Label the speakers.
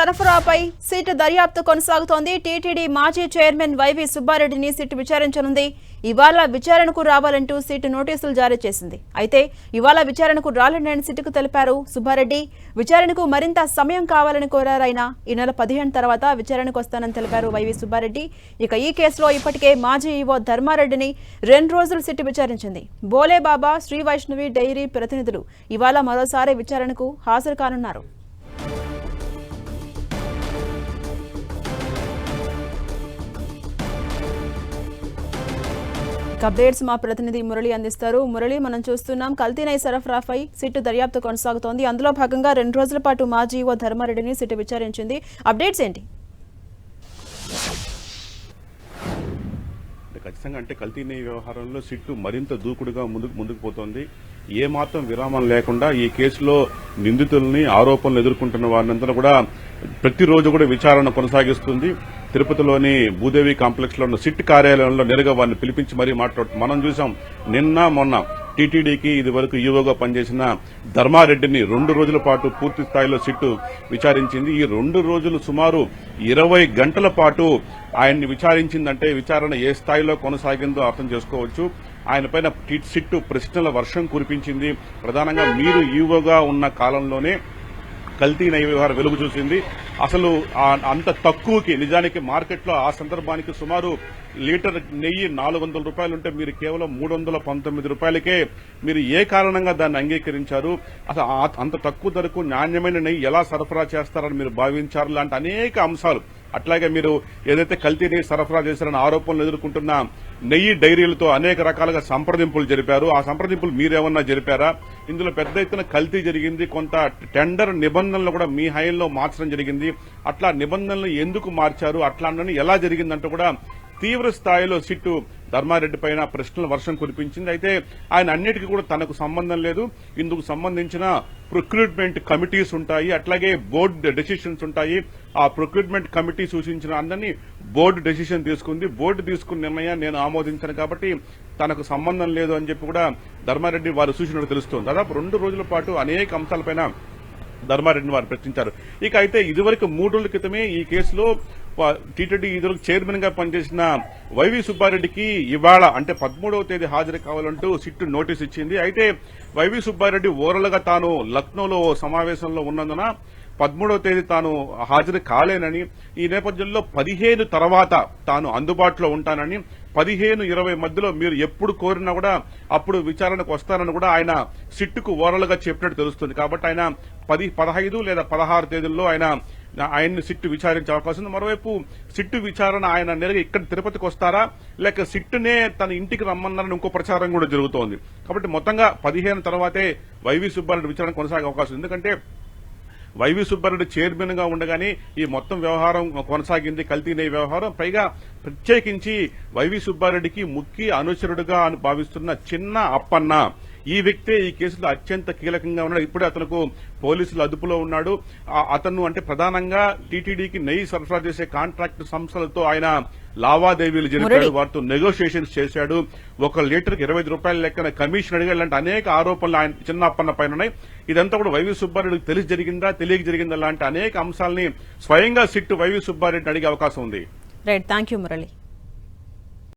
Speaker 1: సరఫరాపై సిట్ దర్యాప్తు కొనసాగుతోంది. టీటీడీ మాజీ చైర్మన్ వైవి సుబ్బారెడ్డిని సిట్ విచారించనుంది. ఇవాళ విచారణకు రావాలంటూ సిట్ నోటీసులు జారీ చేసింది. అయితే ఇవాళ విచారణకు రాలేనని సిట్కు తెలిపారు సుబ్బారెడ్డి. విచారణకు మరింత సమయం కావాలని కోరారాయన. ఈ నెల 15 తర్వాత విచారణకు వస్తానని తెలిపారు వైవి సుబ్బారెడ్డి. ఇక ఈ కేసులో ఇప్పటికే మాజీ ఈవో ధర్మారెడ్డిని 2 రోజులు సిట్ విచారించింది. బోలేబాబా, శ్రీ వైష్ణవి డైరీ ప్రతినిధులు ఇవాళ మరోసారి విచారణకు హాజరు కానున్నారు. అప్డేట్స్ మా ప్రతినిధి మురళి అందిస్తారు. మురళి, మనం చూస్తున్నాం కల్తీ సరఫరాపై సిట్ దర్యాప్తు కొనసాగుతోంది. అందులో భాగంగా 2 రోజుల పాటు మాజీ ఈవో ధర్మారెడ్డిని సిట్ విచారించింది. అప్డేట్స్ ఏంటి?
Speaker 2: ఖచ్చితంగా అంటే కల్తీ వ్యవహారంలో సిట్టు మరింత దూకుడుగా ముందుకు పోతోంది. ఏమాత్రం విరామం లేకుండా ఈ కేసులో నిందితుల్ని, ఆరోపణలు ఎదుర్కొంటున్న వారినంతా కూడా ప్రతిరోజు కూడా విచారణ కొనసాగిస్తుంది. తిరుపతిలోని భూదేవి కాంప్లెక్స్ లో ఉన్న సిట్ కార్యాలయంలో నేరుగా వారిని పిలిపించి మరీ మాట్లాడుతుంది. మనం చూసాం నిన్న మొన్న టీటీడీకి ఇది వరకు ఈవోగా పనిచేసిన ధర్మారెడ్డిని 2 రోజుల పాటు పూర్తి స్థాయిలో సిట్టు విచారించింది. ఈ 2 రోజులు సుమారు 20 గంటల పాటు ఆయన్ని విచారించిందంటే విచారణ ఏ స్థాయిలో కొనసాగిందో అర్థం చేసుకోవచ్చు. ఆయన పైన సిట్టు ప్రశ్నల వర్షం కురిపించింది. ప్రధానంగా మీరు ఈవోగా ఉన్న కాలంలోనే కల్తీ వ్యవహారం వెలుగు చూసింది. అసలు అంత తక్కువకి నిజానికి మార్కెట్లో ఆ సందర్భానికి సుమారు లీటర్ నెయ్యి 400 రూపాయలు ఉంటే మీరు కేవలం 319 రూపాయలకే మీరు ఏ కారణంగా దాన్ని అంగీకరించారు? అసలు అంత తక్కువ ధరకు నాణ్యమైన నెయ్యి ఎలా సరఫరా చేస్తారని మీరు భావించారు? లాంటి అనేక అంశాలు. అట్లాగే మీరు ఏదైతే కల్తీ నెయ్యి సరఫరా చేశారని ఆరోపణలు ఎదుర్కొంటున్న నెయ్యి డైరీలతో అనేక రకాలుగా సంప్రదింపులు జరిపారు. ఆ సంప్రదింపులు మీరేమన్నా జరిపారా? ఇందులో పెద్ద ఎత్తున కల్తీ జరిగింది. కొంత టెండర్ నిబంధనలు కూడా మీ హయాంలో మార్చడం జరిగింది. అట్లా నిబంధనలు ఎందుకు మార్చారు? అట్లా ఎలా జరిగిందంటూ కూడా తీవ్ర స్థాయిలో సిట్టు ధర్మారెడ్డి పైన ప్రశ్నల వర్షం కురిపించింది. అయితే ఆయన అన్నిటికీ కూడా తనకు సంబంధం లేదు. ఇందుకు సంబంధించిన ప్రొక్యూర్మెంట్ కమిటీస్ ఉంటాయి, అట్లాగే బోర్డు డెసిషన్స్ ఉంటాయి. ఆ ప్రొక్యూర్మెంట్ కమిటీ సూచించిన అందరినీ బోర్డు డెసిషన్ తీసుకుంది. బోర్డు తీసుకున్న నిర్ణయాన్ని నేను ఆమోదించాను కాబట్టి తనకు సంబంధం లేదు అని చెప్పి కూడా ధర్మారెడ్డి వారు సూచనలు తెలుస్తోంది. దాదాపు 2 రోజుల పాటు అనేక అంశాలపైన ధర్మారెడ్డిని వారు ప్రశ్నించారు. ఇక అయితే ఇదివరకు 3 రోజుల క్రితమే ఈ కేసులో టీటీడీ ఇదివరకు చైర్మన్ గా పనిచేసిన వైవి సుబ్బారెడ్డికి ఇవాళ అంటే 13వ తేదీ హాజరు కావాలంటూ సిట్టు నోటీస్ ఇచ్చింది. అయితే వైవి సుబ్బారెడ్డి ఓవరాల్ గా తాను లక్నోలో సమావేశంలో ఉన్నందున 13వ తేదీ తాను హాజరు కాలేనని, ఈ నేపథ్యంలో 15 తర్వాత తాను అందుబాటులో ఉంటానని, 15-20 మధ్యలో మీరు ఎప్పుడు కోరినా కూడా అప్పుడు విచారణకు వస్తానని కూడా ఆయన సిట్టుకు ఓవరాల్ గా చెప్పినట్టు తెలుస్తుంది. కాబట్టి ఆయన 15 లేదా 16 తేదీల్లో ఆయన్ని సిట్టు విచారించే అవకాశం ఉంది. మరోవైపు సిట్టు విచారణ ఆయన నేరుగా ఇక్కడ తిరుపతికి వస్తారా లేక సిట్టునే తన ఇంటికి రమ్మన్నారని ఇంకో ప్రచారం కూడా జరుగుతోంది. కాబట్టి మొత్తంగా 15 తర్వాతే వైవి సుబ్బారెడ్డి విచారణ కొనసాగే అవకాశం. ఎందుకంటే వైవి సుబ్బారెడ్డి చైర్మన్ గా ఉండగానే ఈ మొత్తం వ్యవహారం కొనసాగింది, కల్తీ నెయ్యి వ్యవహారం. పైగా ప్రత్యేకించి వైవి సుబ్బారెడ్డికి ముఖ్య అనుచరుడుగా భావిస్తున్న చిన్న అప్పన్న ఈ వ్యక్తే ఈ కేసులో అత్యంత కీలకంగా ఉన్నాడు. ఇప్పుడే అతనికి పోలీసుల అదుపులో ఉన్నాడు. అతను అంటే ప్రధానంగా టీటీడీకి నెయ్యి సరఫరా చేసే కాంట్రాక్ట్ సంస్థలతో ఆయన లావాదేవీలు జరిపాడు, వారితో నెగోషియేషన్స్ చేశాడు. 1 లీటర్కి 25 రూపాయల లెక్కన కమిషన్ అడిగా ఇలాంటి అనేక ఆరోపణలు ఆయన చిన్నప్పన్న పైన ఉన్నాయి. ఇదంతా కూడా వైవి సుబ్బారెడ్డికి తెలిసి జరిగిందా, తెలియక జరిగిందా లాంటి అనేక అంశాలని స్వయంగా సిట్టు వైవి సుబ్బారెడ్డిని అడిగే అవకాశం ఉంది.
Speaker 1: Right, thank you Murali.